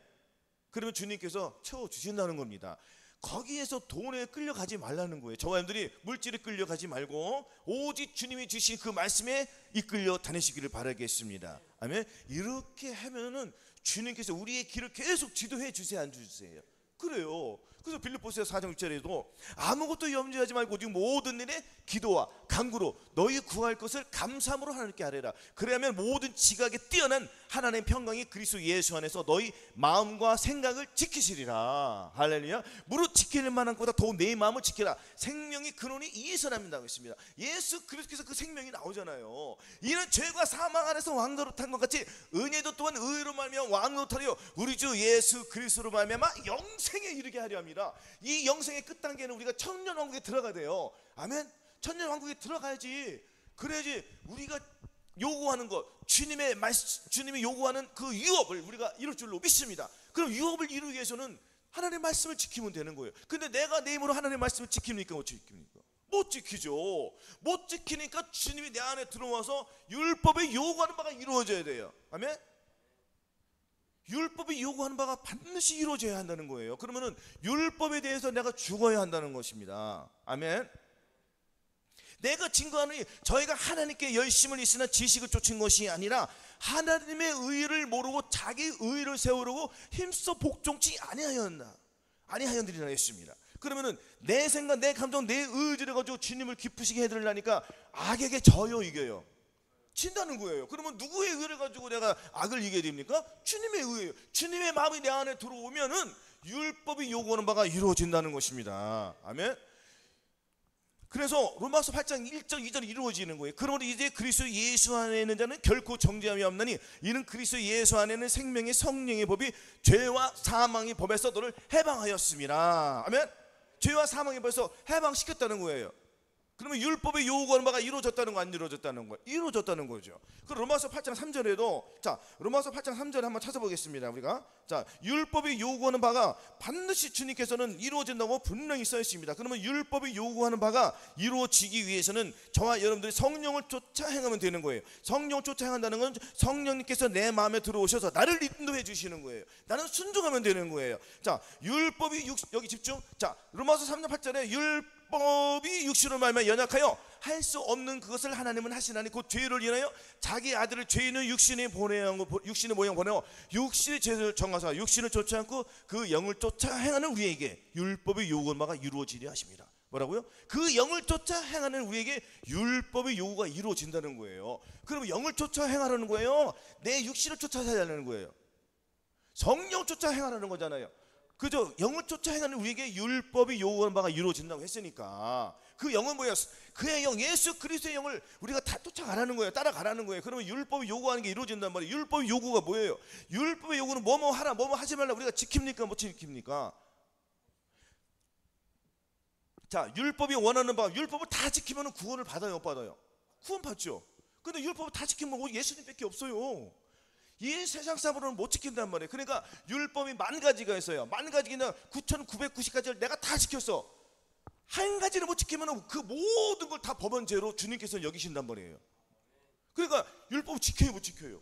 그러면 주님께서 채워주신다는 겁니다. 거기에서 돈에 끌려가지 말라는 거예요. 저와 여러분들이 물질에 끌려가지 말고 오직 주님이 주신 그 말씀에 이끌려 다니시기를 바라겠습니다. 아멘. 이렇게 하면은 주님께서 우리의 길을 계속 지도해 주세요, 안 주세요? 그래요. 그래서 빌립보서 4장 6절에도 아무것도 염려하지 말고 지금 모든 일에 기도와 간구로 너희 구할 것을 감사함으로 하나님께 아뢰라. 그래야면 모든 지각에 뛰어난 하나님의 평강이 그리스도 예수 안에서 너희 마음과 생각을 지키시리라. 할렐루야. 무릇 지킬 만한 것보다 더욱 내 마음을 지키라. 생명이 근원이 이에서 납니다고 했습니다. 예수 그리스도께서 그 생명이 나오잖아요. 이는 죄와 사망 안에서 왕노릇한 것 같이 은혜도 또한 의로 말미암아 왕노릇하려 우리 주 예수 그리스도로 말미암아 영생에 이르게 하려 합니다. 이 영생의 끝단계는 우리가 천년왕국에 들어가야 돼요. 아멘. 천년왕국에 들어가야지. 그래야지 우리가 요구하는 것, 주님이 요구하는 그 유업을 우리가 이룰 줄로 믿습니다. 그럼 유업을 이루기 위해서는 하나님의 말씀을 지키면 되는 거예요. 근데 내가 내 힘으로 하나님의 말씀을 지킵니까? 못 지킵니까? 못 지키죠. 못 지키니까 주님이 내 안에 들어와서 율법에 요구하는 바가 이루어져야 돼요. 아멘. 율법이 요구하는 바가 반드시 이루어져야 한다는 거예요. 그러면은 율법에 대해서 내가 죽어야 한다는 것입니다. 아멘. 내가 증거하는 저희가 하나님께 열심을 있으나 지식을 쫓은 것이 아니라 하나님의 의를 모르고 자기 의를 세우려고 힘써 복종치 아니하였느니라 했습니다. 그러면은 내 생각, 내 감정, 내 의지를 가지고 주님을 기쁘시게 해드리려니까 악에게 져요, 이겨요? 진다는 거예요. 그러면 누구의 의를 가지고 내가 악을 이겨야 됩니까? 주님의 의예요. 주님의 마음이 내 안에 들어오면은 율법이 요구하는 바가 이루어진다는 것입니다. 아멘. 그래서 로마서 8장 1절 2절이 이루어지는 거예요. 그러므로 이제 그리스도 예수 안에 있는 자는 결코 정죄함이 없나니 이는 그리스도 예수 안에는 생명의 성령의 법이 죄와 사망의 법에서 너를 해방하였습니다. 아멘. 죄와 사망의 법에서 해방시켰다는 거예요. 그러면 율법의 요구하는 바가 이루어졌다는 거, 안 이루어졌다는 거? 이루어졌다는 거죠. 그럼 로마서 8장 3절에도, 자, 로마서 8장 3절에 한번 찾아보겠습니다. 우리가, 자, 율법이 요구하는 바가 반드시 주님께서는 이루어진다고 분명히 써 있습니다. 그러면 율법이 요구하는 바가 이루어지기 위해서는 저와 여러분들이 성령을 쫓아 행하면 되는 거예요. 성령을 쫓아 행한다는 건 성령님께서 내 마음에 들어오셔서 나를 인도해 주시는 거예요. 나는 순종하면 되는 거예요. 자, 율법이 여기 집중. 자, 로마서 3장 8절에 율법이 육신으로 말미암아 연약하여 할 수 없는 그것을 하나님은 하시나니 곧 죄를 인하여 자기 아들을 죄인의 육신의 모양 보내어 육신의 죄를 정하사 육신을 쫓지 않고 그 영을 쫓아 행하는 우리에게 율법의 요구한 바가 이루어지려 하십니다. 뭐라고요? 그 영을 쫓아 행하는 우리에게 율법의 요구가 이루어진다는 거예요. 그러면 영을 쫓아 행하라는 거예요? 내 육신을 쫓아 행하라는 거예요? 성령 쫓아 행하라는 거잖아요. 그저 영을 쫓아 행하는 우리에게 율법이 요구하는 바가 이루어진다고 했으니까 그 영은 뭐예요? 그의 영, 예수 그리스도의 영을 우리가 다 쫓아가라는 거예요. 따라가라는 거예요. 그러면 율법이 요구하는 게 이루어진단 말이에요. 율법의 요구가 뭐예요? 율법의 요구는 뭐뭐 하라, 뭐뭐 하지 말라. 우리가 지킵니까? 못 지킵니까? 자, 율법이 원하는 바, 율법을 다 지키면 구원을 받아요, 못 받아요? 구원 받죠. 근데 율법을 다 지키면 오직 예수님밖에 없어요. 이 세상 사람으로는 못 지킨단 말이에요. 그러니까 율법이 10,000가지가 있어요. 10,000가지나 9,990가지를 내가 다 지켰어. 한 가지를 못 지키면 그 모든 걸 다 법원죄로 주님께서 여기신단 말이에요. 그러니까 율법 지켜요, 못 지켜요?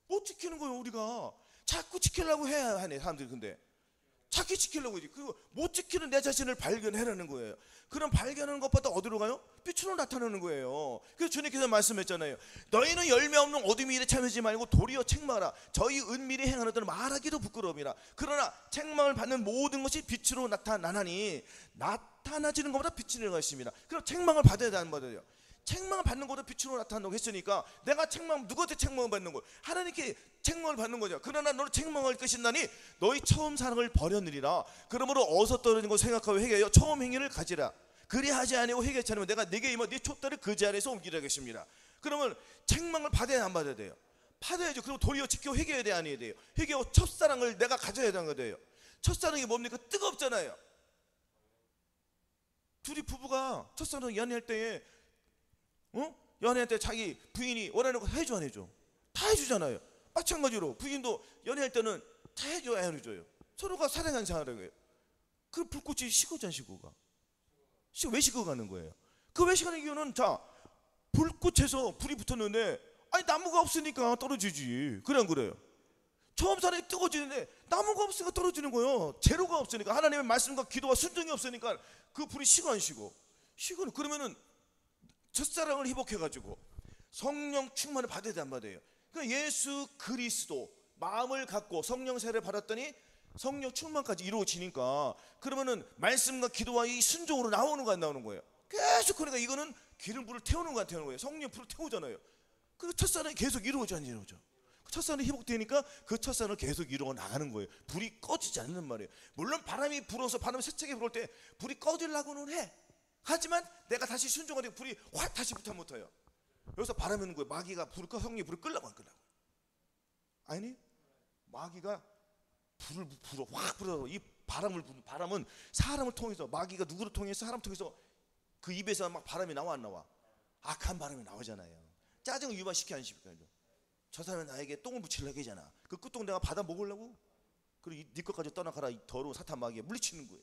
못 지키는 거예요. 우리가 자꾸 지키려고 해야 하네, 사람들이. 근데 자꾸 지키려고 하지. 그리고 못 지키는 내 자신을 발견해라는 거예요. 그럼 발견하는 것보다 어디로 가요? 빛으로 나타나는 거예요. 그래서 주님께서 말씀했잖아요. 너희는 열매 없는 어둠의 일에 참여하지 말고 도리어 책망하라. 저희 은밀히 행하는 자는 말하기도 부끄러움이라. 그러나 책망을 받는 모든 것이 빛으로 나타나나니 나타나지는 것보다 빛이 내가 있습니다. 그럼 책망을 받아야 되는 거예요. 책망을 받는 것보다 빛으로 나타난다고 했으니까 내가 누구한테 책망을 받는 거예요? 하나님께 책망을 받는 거죠. 그러나 너는 책망할 것이나니 너희 처음 사랑을 버렸느니라. 그러므로 어서 떨어진 것 생각하고 회개하여 처음 행위를 가지라. 그리하지 아니하고 회개치 않으면 내가 네게 임하 네 촛대를 그 자리에서 옮기라 하겠습니다. 그러면 책망을 받아야 안 받아야 돼요? 받아야죠. 그리고 도리어 지켜 회개해야 돼, 아니어야 돼요? 회개하고 첫사랑을 내가 가져야 되는 거예요. 첫사랑이 뭡니까? 뜨겁잖아요. 둘이 부부가 첫사랑 연애할 때에 연애할 때 자기 부인이 원하는 거 해줘, 안 해줘? 다 해주잖아요. 마찬가지로 부인도 연애할 때는 다 해줘야 안 해줘요? 서로가 사랑하는 사람이에요. 그 불꽃이 식어지 안 식어가? 왜 식어가는 거예요? 그 왜 식어가는 이유는, 자, 불꽃에서 불이 붙었는데 아니 나무가 없으니까 떨어지지. 그래 안 그래요? 처음 사랑이 뜨거워지는데 나무가 없으니까 떨어지는 거예요. 재료가 없으니까, 하나님의 말씀과 기도와 순종이 없으니까 그 불이 식어 안 식어? 식어. 그러면은 첫사랑을 회복해가지고 성령 충만을 받아야 돼, 안 받아요? 그러니까 예수 그리스도 마음을 갖고 성령 세례를 받았더니 성령 충만까지 이루어지니까, 그러면은 말씀과 기도와 이 순종으로 나오는 거 안 나오는 거예요? 계속. 그러니까 이거는 기름불을 태우는 거 안 태우는 거예요? 성령 불을 태우잖아요. 그 첫사랑이 계속 이루어져 안 이루어져? 첫사랑이 회복되니까 그 첫사랑을 계속 이루어 나가는 거예요. 불이 꺼지지 않는 말이에요. 물론 바람이 불어서, 바람이 세차게 불을 때 불이 꺼지려고는 해. 하지만 내가 다시 순종하니까 불이 확 다시 붙어 못해요. 여기서 바람이 오는 거예요. 마귀가 성령이 불을 끌려고 안 끌려고? 아니, 마귀가 불을 불어, 확 불어. 이 바람을 부는, 바람은 사람을 통해서, 마귀가 누구를 통해서? 사람 통해서 그 입에서 막 바람이 나와 안 나와? 악한 바람이 나오잖아요. 짜증을 유발시켜 안 시킬까요? 저 사람이 나에게 똥을 묻히려고 하잖아. 그 끝똥 내가 받아 먹으려고? 그리고 네 것까지 떠나가라, 이 더러운 사탄 마귀에 물리치는 거예요.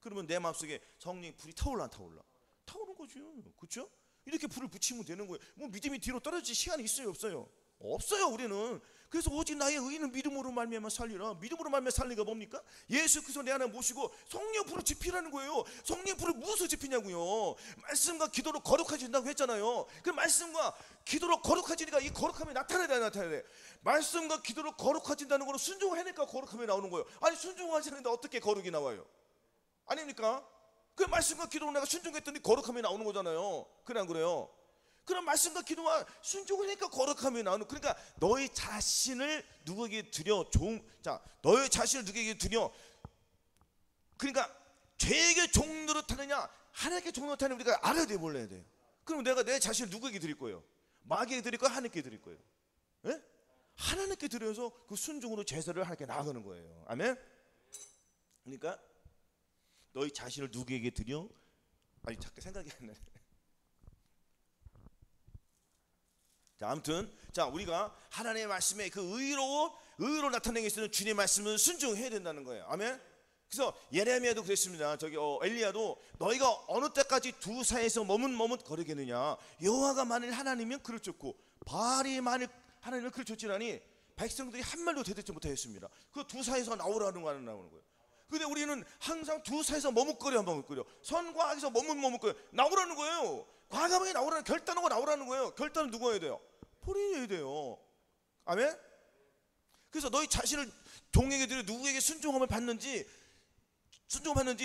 그러면 내 마음속에 성령의 불이 타올라 안 타올라? 타오르는 거죠. 그렇죠? 이렇게 불을 붙이면 되는 거예요. 뭐 믿음이 뒤로 떨어질 시간이 있어요, 없어요? 없어요, 우리는. 그래서 오직 나의 의인은 믿음으로 말미암아 살리라. 믿음으로 말미암아 살리가 뭡니까? 예수 그리스도 내 안에 모시고 성령 불을 지피라는 거예요. 성령 불을 무엇으로 지피냐고요? 말씀과 기도로 거룩해진다고 했잖아요. 그 말씀과 기도로 거룩해지니까 이 거룩함이 나타나야 돼. 말씀과 기도로 거룩해진다는 거는 순종을 해니까 거룩함이 나오는 거예요. 아니, 순종하지 않는데 어떻게 거룩이 나와요? 아닙니까? 그 말씀과 기도로 내가 순종했더니 거룩함이 나오는 거잖아요. 그래 안 그래요? 그런 말씀과 기도와 순종을 하니까 거룩함이 나오는. 그러니까 너희 자신을 누구에게 드려? 너희 자신을 누구에게 드려? 그러니까 죄에게 종 노릇하느냐 하나님께 종 노릇하느냐 우리가 알아야 돼, 몰라야 돼. 그럼 내가 내 자신을 누구에게 드릴 거예요? 마귀에게 드릴 거예요? 하나님께 드릴 거예요? 예? 하나님께 드려서 그 순종으로 제사를 하나님께 나아가는 거예요. 아멘? 그러니까 너희 자신을 누구에게 드려? 아니, 잠깐 생각이 안 나네. 자, 아무튼 우리가 하나님의 말씀에 그 의로 나타내기 위해서는 주님의 말씀을 순종해야 된다는 거예요. 아멘. 그래서 예레미야도 그랬습니다. 엘리야도 너희가 어느 때까지 두 사이에서 머뭇거리겠느냐? 여호와가 만일 하나님이면 그를 쫓고 바알이 만일 하나님을 그를 쫓지라니 백성들이 한 말도 대답지 못하였습니다. 그 두 사이에서 나오라는 거 안 나오는 거예요. 근데 우리는 항상 두 사이에서 머뭇거려. 선과 악에서 머뭇거려 나오라는 거예요. 과감하게 나오라는, 결단하고 나오라는 거예요. 결단은 누가 해야 돼요? 본인이 해야 돼요. 아멘? 그래서 너희 자신을 종에게 드려 누구에게 순종함을 받는지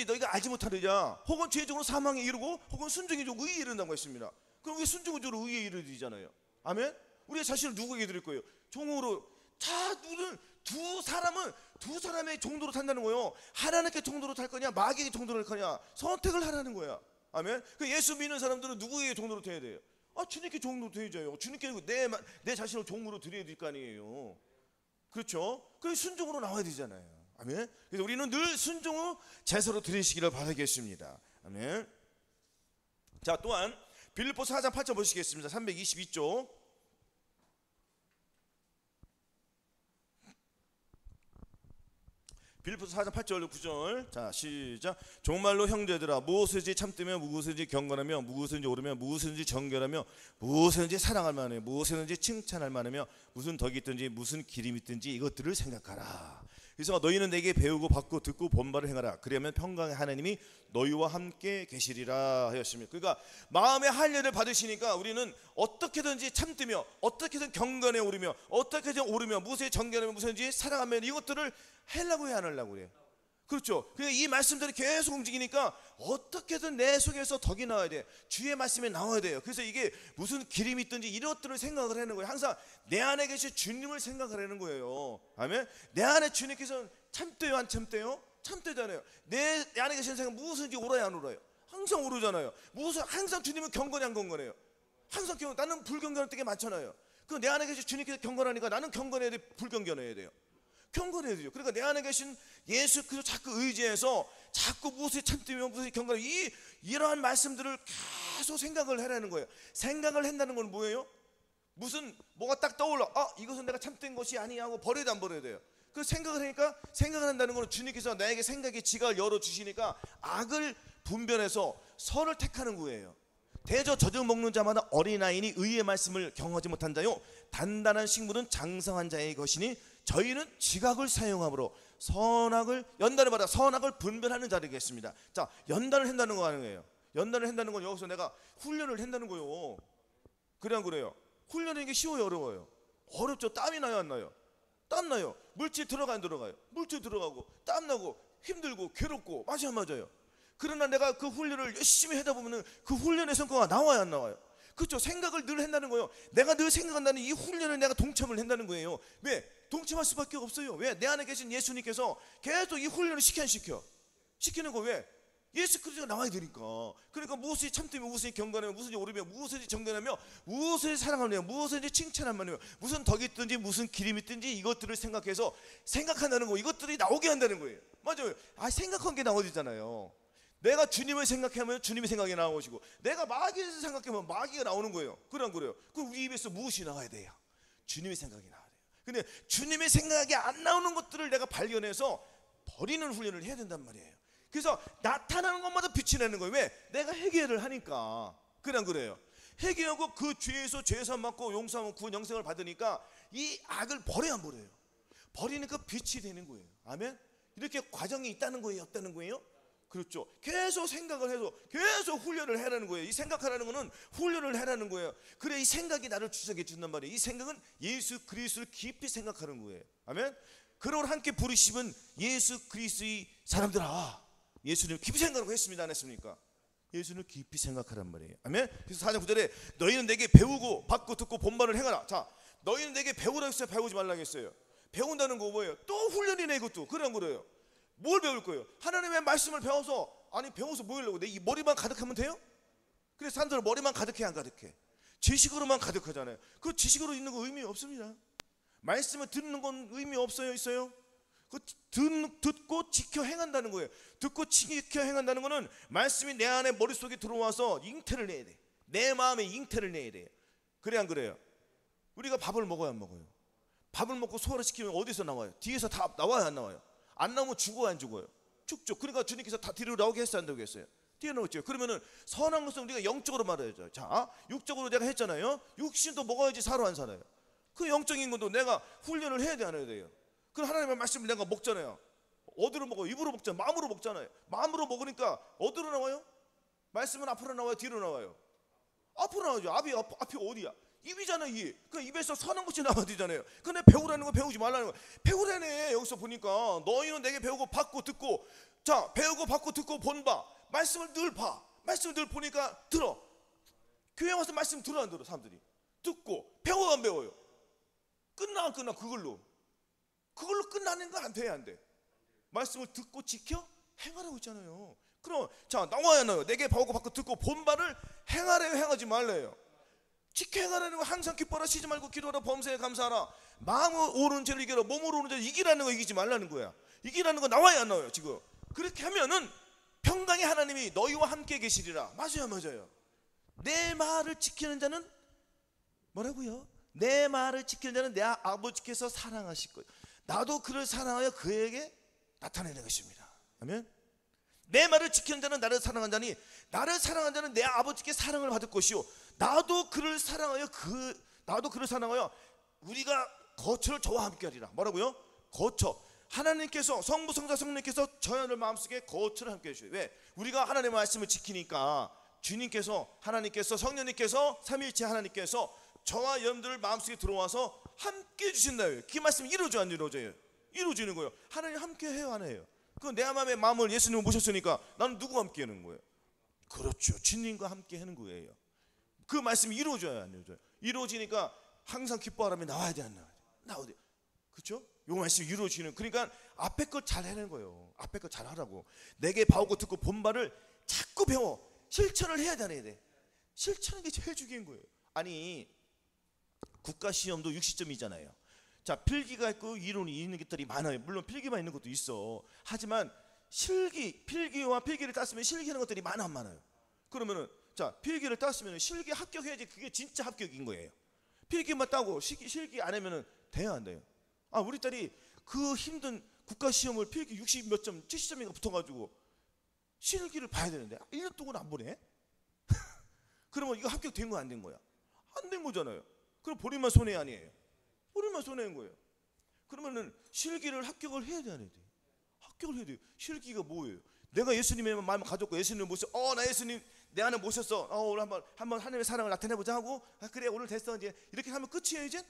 너희가 알지 못하느냐? 혹은 죄적으로 사망에 이르고 혹은 순종이 좀 의에 이른다고 했습니다. 그럼 우리 순종적으로 의에 이르잖아요. 아멘? 우리의 자신을 누구에게 드릴 거예요? 종으로. 자, 우리는 두 사람의 정도로 산다는 거예요. 하나님께 정도로 살 거냐, 마귀의 정도로 살 거냐, 선택을 하라는 거야. 아멘. 그 예수 믿는 사람들은 누구의 정도로 돼야 돼요? 주님께 종으로 드려야죠. 주님께 내 자신을 종으로 드려야 될 거 아니에요. 그렇죠? 그 순종으로 나와야 되잖아요. 아멘. 그래서 우리는 늘 순종으로 제사로 드리시기를 바라겠습니다. 아멘. 자, 또한 빌립보서 4장 8절 보시겠습니다. 322쪽. 빌립보서 4장 8절 9절. 자, 시작. 정말로 형제들아, 무엇이든지 참으며, 무엇이든지 경건하며, 무엇이든지 오르며, 무엇이든지 정결하며, 무엇이든지 사랑할 만하며, 무엇이든지 칭찬할 만하며, 무슨 덕이 있든지 무슨 기림이 있든지 이것들을 생각하라. 그래서 너희는 내게 배우고 받고 듣고 본 바를 행하라. 그리하면 평강의 하나님이 너희와 함께 계시리라 하였습니다. 그러니까 마음의 할례를 받으시니까 우리는 어떻게든지 참으며, 어떻게든 경건에 오르며, 어떻게든 오르며, 무엇에 정결하며, 무엇인지 사랑하며, 이것들을 하려고 해야 안 하려고 그래요. 그렇죠. 이 말씀들이 계속 움직이니까 어떻게든 내 속에서 덕이 나와야 돼. 주의 말씀이 나와야 돼요. 그래서 이게 무슨 기림이 있든지 이것들을 생각을 하는 거예요. 항상 내 안에 계신 주님을 생각을 하는 거예요. 아멘. 내 안에 주님께서 참대요, 안 참대요? 참대잖아요. 내 안에 계신 생각 무엇인지 오라요, 안 오라요? 항상 오르잖아요. 무슨 항상 주님은 경건이 안 경건해요. 항상 경건. 나는 불경건할 때가 많잖아요. 그 내 안에 계신 주님께서 경건하니까 나는 경건해야 돼, 불경건해야 돼요. 경건해야 돼요. 그러니까 내 안에 계신 예수 그리스도 자꾸 의지해서 자꾸 무엇에 참되며 무엇에 경건하며 이러한 말씀들을 계속 생각을 하라는 거예요. 생각을 한다는 건 뭐예요? 뭐가 딱 떠올라. 이것은 내가 참된 것이 아니야 하고 버려도 안 버려야 돼요. 그 생각을 하니까, 생각을 한다는 건 주님께서 나에게 생각의 지각을 열어주시니까 악을 분별해서 선을 택하는 거예요. 대저 젖을 먹는 자마다 어린아이니 의의 말씀을 경험하지 못한 자요, 단단한 식물은 장성한 자의 것이니 저희는 지각을 사용함으로 선악을 연단을 받아 선악을 분별하는 자리겠습니다. 자, 연단을 한다는 거 하는 거예요. 연단을 한다는 건 여기서 내가 훈련을 한다는 거예요. 그래 안 그래요? 훈련하는 게 쉬워요, 어려워요? 어렵죠. 땀이 나요, 안 나요? 땀 나요. 물질 들어가 안 들어가요? 물질 들어가고 땀 나고 힘들고 괴롭고 맞아요. 그러나 내가 그 훈련을 열심히 하다 보면은 그 훈련의 성과가 나와요, 안 나와요? 그렇죠. 생각을 늘 한다는 거예요. 내가 늘 생각한다는 이 훈련을 내가 동참을 한다는 거예요. 왜? 동참할 수밖에 없어요. 왜? 내 안에 계신 예수님께서 계속 이 훈련을 시키는 거. 왜? 예수 그리스도가 나와야 되니까. 그러니까 무엇이 참되며, 무엇이 경건하며, 무엇이 오르며, 무엇이 정결하며, 무엇을 사랑하며, 무엇을 칭찬하며, 무슨 덕이 있든지 무슨 기림이 있든지 이것들을 생각해서 생각한다는 거. 이것들이 나오게 한다는 거예요. 맞아요. 생각한 게 나오잖아요. 내가 주님을 생각하면 주님의 생각이 나오시고, 내가 마귀를 생각하면 마귀가 나오는 거예요. 그래 안 그래요? 그럼 우리 입에서 무엇이 나와야 돼요? 주님의 생각이 나와야 돼요. 근데 주님의 생각이 안 나오는 것들을 내가 발견해서 버리는 훈련을 해야 된단 말이에요. 그래서 나타나는 것마다 빛이 나는 거예요. 왜? 내가 회개를 하니까. 그래 안 그래요? 회개하고 그 죄에서 죄산 받고 용서하면 구원 영생을 받으니까 이 악을 버려야 안 버려요? 버리니까 빛이 되는 거예요. 아멘? 이렇게 과정이 있다는 거예요, 없다는 거예요? 그렇죠. 계속 생각을 해서 계속 훈련을 해라는 거예요. 이 생각하라는 거는 훈련을 해라는 거예요. 그래, 이 생각이 나를 주석해 준단 말이에요. 이 생각은 예수 그리스도를 깊이 생각하는 거예요. 아멘. 그러므로 함께 부르심은 예수 그리스도의 사람들아, 예수님을 깊이 생각하고 했습니다, 안 했습니까? 예수님을 깊이 생각하란 말이에요. 아멘. 그래서 4장 9절에 너희는 내게 배우고 받고 듣고 본바를 행하라. 자, 너희는 내게 배우라 했어요, 배우지 말라 했어요? 배운다는 거 뭐예요? 또 훈련이네. 이것도 그래 안 그래요? 뭘 배울 거예요? 하나님의 말씀을 배워서 뭐 하려고? 내 이 머리만 가득하면 돼요? 그래서 사람들은 머리만 가득해, 안 가득해? 지식으로만 가득하잖아요. 그 지식으로 있는 거 의미 없습니다. 말씀을 듣는 건 의미 없어요, 있어요? 그 듣고 지켜 행한다는 거예요. 듣고 지켜 행한다는 거는 말씀이 내 안에 머릿속에 들어와서 잉태를 내야 돼. 내 마음에 잉태를 내야 돼요. 그래 안 그래요? 우리가 밥을 먹어요, 안 먹어요? 밥을 먹고 소화를 시키면 어디서 나와요? 뒤에서 다 나와요, 안 나와요? 안 나오면 죽어요, 안 죽어요? 죽죠. 그러니까 주님께서 다 뒤로 나오게 했어요, 안 나오게 했어요? 뒤에 나오죠. 그러면은 선한 것은 우리가 영적으로 말해야죠. 자, 육적으로 내가 했잖아요. 육신도 먹어야지 살아, 안 살아요? 그 영적인 것도 내가 훈련을 해야 돼, 안 해야 돼요? 그럼 하나님의 말씀을 내가 먹잖아요. 어디로 먹어요? 입으로 먹잖아요. 마음으로 먹잖아요. 마음으로 먹으니까 어디로 나와요? 말씀은 앞으로 나와요, 뒤로 나와요? 앞으로 나오죠. 앞이 어디야? 입이잖아요, 입. 그 입에서 선한 것이 나와야 되잖아요. 근데 배우라는 거, 배우지 말라는 거. 배우라네. 여기서 보니까 너희는 내게 배우고 받고 듣고. 자, 배우고 받고 듣고 본바. 말씀을 늘 봐. 말씀을 늘 보니까 들어. 교회 와서 말씀 들어, 안 들어? 사람들이 듣고 배워, 안 배워요? 끝나 안 끝나? 그걸로 그걸로 끝나는 거 안 돼, 안 돼. 말씀을 듣고 지켜 행하라고 있잖아요. 그럼 자, 나와야 나요. 내게 보고 받고 듣고 본바를 행하래요, 행하지 말래요? 지켜 행하라는 거. 항상 기뻐라, 쉬지 말고 기도하라, 범사에 감사하라. 마음으로 오는 죄를 이겨라, 몸으로 오는 죄를 이기라는 거. 이기지 말라는 거야. 이기라는 거 나와야 안 나와요 지금? 그렇게 하면은 평강의 하나님이 너희와 함께 계시리라. 맞아요, 맞아요. 내 말을 지키는 자는 뭐라고요? 내 말을 지키는 자는 내 아버지께서 사랑하실 거예요. 나도 그를 사랑하여 그에게 나타내는 것입니다. 아멘. 내 말을 지키는 자는 나를 사랑한 자니 나를 사랑한 자는 내 아버지께 사랑을 받을 것이요 나도 그를 사랑하여 우리가 거처를 저와 함께하리라. 뭐라고요? 거처. 하나님께서, 성부 성자 성령께서 저 여러분 마음속에 거처를 함께 해주셔요. 왜? 우리가 하나님의 말씀을 지키니까 주님께서, 하나님께서, 성령님께서, 삼위일체 하나님께서 저와 여러분들 마음속에 들어와서 함께 해주신다요. 그 말씀이 이루어져 안 이루어져요? 이루어지는 거예요. 하나님 함께 해요, 안 해요? 그 내 마음을 예수님을 모셨으니까 나는 누구와 함께 하는 거예요? 그렇죠, 주님과 함께 하는 거예요. 그 말씀이 이루어져야 안 이루어져요? 이루어지니까 항상 기뻐하라며 나와야 돼, 안 나와야 돼? 나와야 돼. 그렇죠? 요 말씀이 이루어지는, 그러니까 앞에 거 잘 하는 거예요. 앞에 거 잘 하라고. 내게 봐오고 듣고 본 바를 자꾸 배워 실천을 해야 돼. 실천하는 게 제일 중요한 거예요. 아니, 국가시험도 60점이잖아요. 자, 필기가 있고 이론이 있는 것들이 많아요. 물론 필기만 있는 것도 있어. 하지만 필기와 필기를 땄으면 실기하는 것들이 많아, 안 많아요? 그러면은 자, 필기를 땄으면 실기 합격해야지 그게 진짜 합격인 거예요. 필기만 따고 실기 안 하면은 돼요, 안 돼요? 아, 우리 딸이 그 힘든 국가시험을 필기 60 몇 점, 70점인가 붙어가지고 실기를 봐야 되는데 1년 동안 안 보내? 그러면 이거 합격된 거 안 된 거야? 안 된 거잖아요. 그럼 본인만 손해 아니에요? 본인만 손해인 거예요. 그러면은 실기를 합격을 해야 돼, 안 해야 돼? 합격을 해야 돼요. 실기가 뭐예요? 내가 예수님의 마음을 가졌고 예수님을 모셔, 나 예수님 내 안에 모셨어. 오늘 한번 하나님의 사랑을 나타내보자 하고, 그래 오늘 됐어, 이제 이렇게 하면 끝이에요 이제?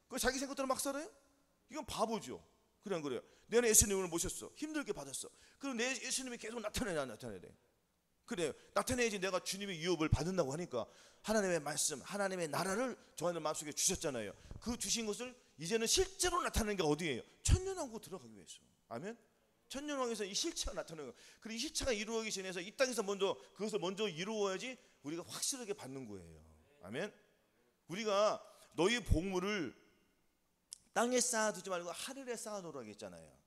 그 자기 생각대로 막 살아요? 이건 바보죠. 그래 안 그래요? 내 안에 예수님을 모셨어. 힘들게 받았어. 그럼 내 예수님이 계속 나타내야 돼. 그래요. 나타내야지 내가 주님의 유업을 받는다고 하니까 하나님의 말씀, 하나님의 나라를 저희들 마음속에 주셨잖아요. 그 주신 것을 이제는 실제로 나타내는 게 어디예요? 천년왕국 들어가기 위해서. 아멘. 천년왕에서 이 실체가 나타나는 거예요. 그리고 이 실체가 이루어지기 전에서 이 땅에서 그것을 먼저 이루어야지 우리가 확실하게 받는 거예요. 아멘. 우리가 너희 보물을 땅에 쌓아두지 말고 하늘에 쌓아놓으라고 했잖아요.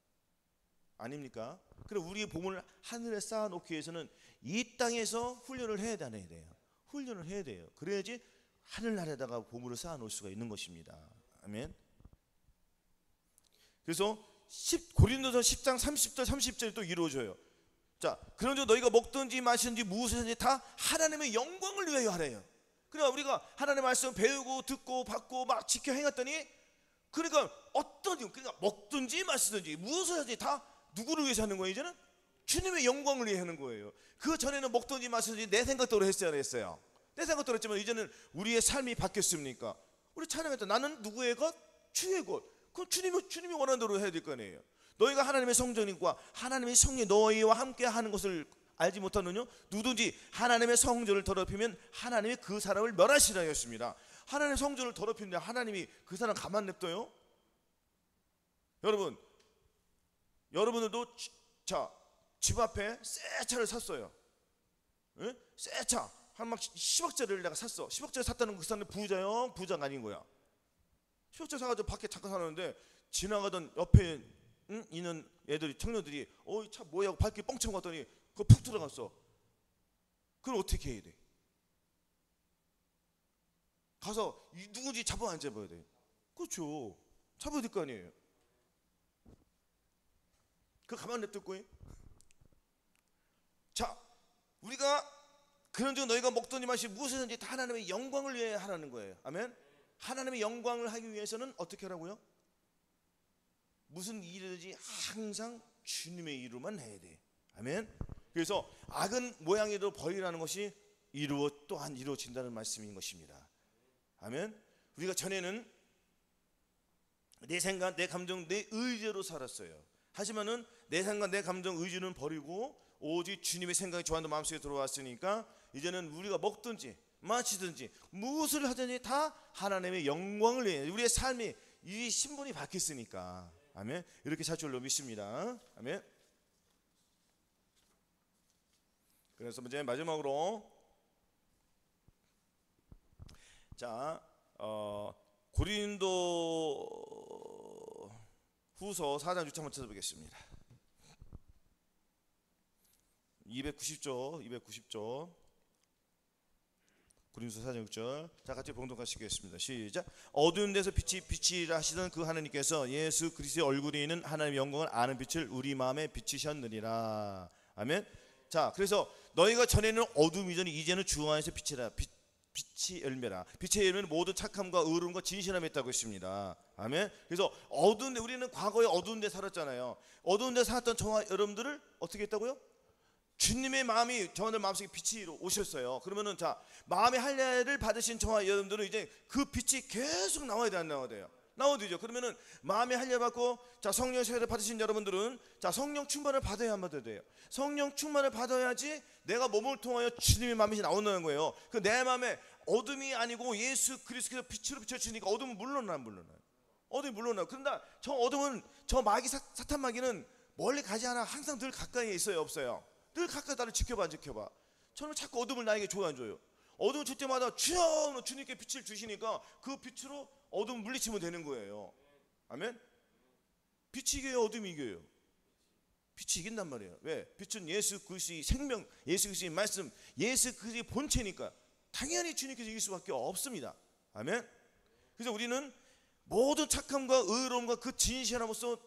아닙니까? 그럼 우리의 보물을 하늘에 쌓아놓기 위해서는 이 땅에서 훈련을 해야 돼요. 훈련을 해야 돼요. 그래야지 하늘나라에다가 보물을 쌓아놓을 수가 있는 것입니다. 아멘. 그래서 고린도서 10장 30절 30절이 또 이루어져요. 자, 그런즉 너희가 먹든지 마시든지 무엇이든지 다 하나님의 영광을 위하여 하래요. 그러니까 우리가 하나님의 말씀 배우고 듣고 받고 막 지켜 행했더니, 그러니까 먹든지 마시든지 무엇을 하든지 다 누구를 위해서 하는 거예요? 이제는 주님의 영광을 위해 하는 거예요. 그 전에는 먹든지 마시든지 내 생각대로 했어야 했어요. 내 생각대로 했지만 이제는 우리의 삶이 바뀌었습니까? 우리 찬양했다. 나는 누구의 것? 주의 것. 그럼 주님이 원하는 대로 해야 될 거 아니에요. 너희가 하나님의 성전과 하나님의 성이 너희와 함께 하는 것을 알지 못하느냐? 누구든지 하나님의 성전을 더럽히면 하나님이 그 사람을 멸하시라 했습니다. 하나님의 성전을 더럽히는데 하나님이 그 사람 가만 냅둬요? 여러분들도 집 앞에 새 차를 샀어요. 예? 새 차 한 막 10억짜리를 내가 샀어. 10억짜리 샀다는 그 사람이 부자요? 부자가 아닌 거야. 10억짜리 사가지고 밖에 잠깐 사는데 지나가던 옆에 있는 애들이, 청년들이 이 차 뭐야 하고 발길 뻥 치고 갔더니 그거 푹 들어갔어. 그럼 어떻게 해야 돼? 가서 누군지 잡아 안 잡아야 돼? 그렇죠. 잡아야 될 거 아니에요. 그 가만 냅둘 거예요? 자, 우리가 그런즉 너희가 먹든지 마시든지 무엇이든지 다 하나님의 영광을 위해 하라는 거예요. 아멘. 하나님의 영광을 하기 위해서는 어떻게 하라고요? 무슨 일이든지 항상 주님의 이루만 해야 돼. 아멘. 그래서 악은 모양이도 버리라는 것이 또한 이루어진다는 말씀인 것입니다. 아멘. 우리가 전에는 내 생각, 내 감정, 내 의지로 살았어요. 하지만은 내 생각, 내 감정, 의지는 버리고 오직 주님의 생각이 저한테 마음속에 들어왔으니까 이제는 우리가 먹든지 마시든지 무엇을 하든지 다 하나님의 영광을 위해 우리의 삶이 이 신분이 바뀌었으니까. 아멘. 이렇게 살 줄로 믿습니다. 아멘. 그래서 이제 마지막으로 자 고린도 후서 4장 6절 한번 찾아보겠습니다. 290조 고린도서 4장 6절. 자, 같이 봉독하시겠습니다. 시작. 어두운 데서 빛이라 하시던 그 하나님께서 예수 그리스도의 얼굴에 있는 하나님의 영광을 아는 빛을 우리 마음에 비치셨느니라. 아멘. 자, 그래서 너희가 전에는 어둠이더니 이제는 주 안에서 빛이라. 빛이 열매라. 빛의 열매는 모든 착함과 의로움과 진실함이 있다고 했습니다. 아멘. 그래서 어두운데, 우리는 과거에 어두운데 살았잖아요. 어두운데 살았던 저와 여러분들을 어떻게 했다고요? 주님의 마음이 저들 마음속에 빛이 오셨어요. 그러면은 자, 마음의 할례를 받으신 저와 여러분들은 이제 그 빛이 계속 나와야 돼, 안 나와야 돼요? 나와야 되죠. 그러면은 마음의 할례 받고 자, 성령 세례를 받으신 여러분들은 자, 성령 충만을 받아야 안 받아야 돼요. 성령 충만을 받아야지 내가 몸을 통하여 주님의 마음이 나온다는 거예요. 그 내 마음에 어둠이 아니고 예수 그리스도께서 빛으로 비춰주니까 어둠은 물러나요, 안 물러나요? 어둠이 물러나요. 그런데 저 어둠은, 저 마귀, 사탄 마귀는 멀리 가지 않아. 항상 늘 가까이에 있어요, 없어요? 늘 가까이 나를 지켜봐, 안 지켜봐? 저는 자꾸 어둠을 나에게 줘요, 안 줘요? 어둠을 줄 때마다 주여, 주님께 빛을 주시니까 그 빛으로 어둠을 물리치면 되는 거예요. 아멘? 빛이 이겨요, 어둠이 이겨요? 빛이 이긴단 말이에요. 왜? 빛은 예수 그리스도의 생명, 예수 그리스도의 말씀, 예수 그리스도의 본체니까 당연히 주님께서 이길 수밖에 없습니다. 아멘? 그래서 우리는 모든 착함과 의로움과 그 진실함으로써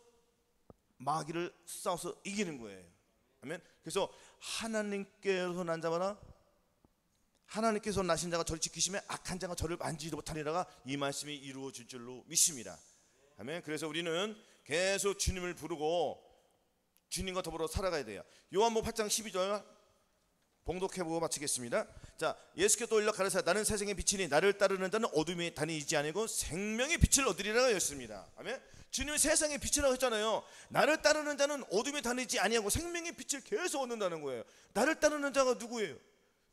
마귀를 싸워서 이기는 거예요. 아멘. 그래서 하나님께서 난 자마다 하나님께서 나신 자가 저를 지키시면 악한 자가 저를 만지지도 못하리라가 이 말씀이 이루어질 줄로 믿습니다. 아멘. 그래서 우리는 계속 주님을 부르고 주님과 더불어 살아가야 돼요. 요한복음 8장 12절 봉독해보고 마치겠습니다. 자, 예수께서 또 일러 가라사대 나는 세상의 빛이니 나를 따르는 자는 어둠에 다니지 아니고 생명의 빛을 얻으리라 하였습니다. 아멘. 주님은 세상의 빛이라고 했잖아요. 나를 따르는 자는 어둠에 다니지 아니하고 생명의 빛을 계속 얻는다는 거예요. 나를 따르는 자가 누구예요?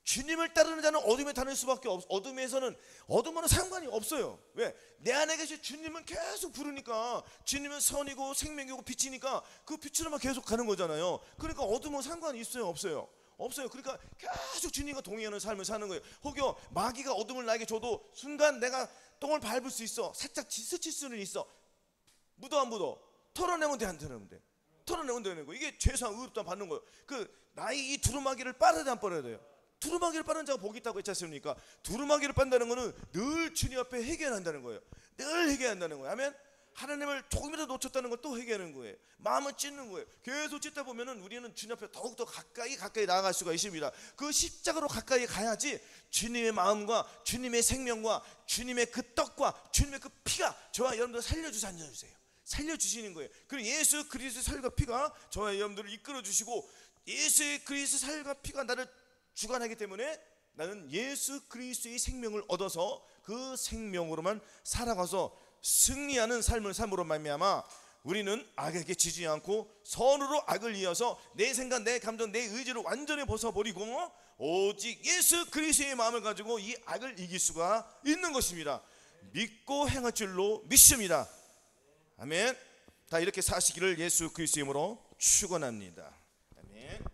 주님을 따르는 자는 어둠에 다닐 수밖에 없어. 어둠과는 상관이 없어요. 왜? 내 안에 계신 주님은 계속 부르니까, 주님은 선이고 생명이고 빛이니까 그 빛으로만 계속 가는 거잖아요. 그러니까 어둠은 상관이 있어요, 없어요? 없어요. 그러니까 계속 주님과 동행하는 삶을 사는 거예요. 혹여 마귀가 어둠을 나에게 줘도 순간 내가 똥을 밟을 수 있어. 살짝 스칠 수는 있어. 묻어 안 묻어? 털어내면 돼, 안 털어내면 돼? 털어내면 되는 거예요. 이게 죄상 의롭다 받는 거예요. 그 나의 이 두루마기를 빨아야 돼, 안 빨아야 돼요? 두루마기를 빠는 자가 복이 있다고 했지 않습니까? 두루마기를 빤다는 거는 늘 주님 앞에 회개한다는 거예요. 늘 회개한다는 거예요. 아멘. 하나님을 조금이라도 놓쳤다는 걸 또 회개하는 거예요. 마음을 찢는 거예요. 계속 찢다 보면은 우리는 주님 앞에 더욱더 가까이 나아갈 수가 있습니다. 그 십자가로 가까이 가야지 주님의 마음과 주님의 생명과 주님의 그 떡과 주님의 그 피가 저와 여러분들 살려주세요. 살려주시는 거예요. 그리고 예수 그리스도의 살과 피가 저와 여러분들을 이끌어 주시고, 예수 그리스도의 살과 피가 나를 주관하기 때문에 나는 예수 그리스도의 생명을 얻어서 그 생명으로만 살아가서 승리하는 삶을 삶으로 말미암아 우리는 악에게 지지 않고 선으로 악을 이어서 내 생각, 내 감정, 내 의지를 완전히 벗어버리고 오직 예수 그리스도의 마음을 가지고 이 악을 이길 수가 있는 것입니다. 믿고 행할 줄로 믿습니다. 아멘. 다 이렇게 사시기를 예수 그리스도의 이름으로 축원합니다. 아멘.